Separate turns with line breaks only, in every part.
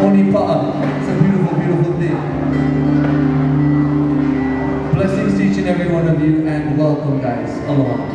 Only pa. It's a beautiful, beautiful thing. Blessings to each and every one of you, and welcome, guys. Aloha.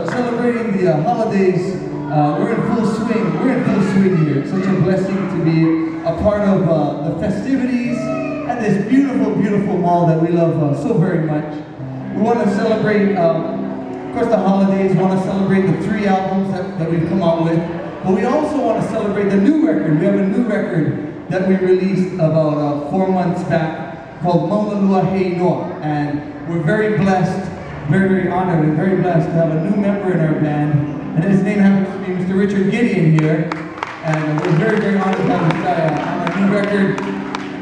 Celebrating the holidays. We're in full swing. We're in full swing here. It's such a blessing to be a part of the festivities at this beautiful, beautiful mall that we love so very much. We want to celebrate, of course, the holidays. We want to celebrate the 3 albums that we've come out with. But we also want to celebrate the new record. We have a new record that we released about 4 months back called Mauna Lua Hei Noa. And we're very blessed, very, very honored and very blessed to have a new member in our band. And his name happens to be Mr. Richard Gideon here. And we're very, very honored to have this guy on our new record.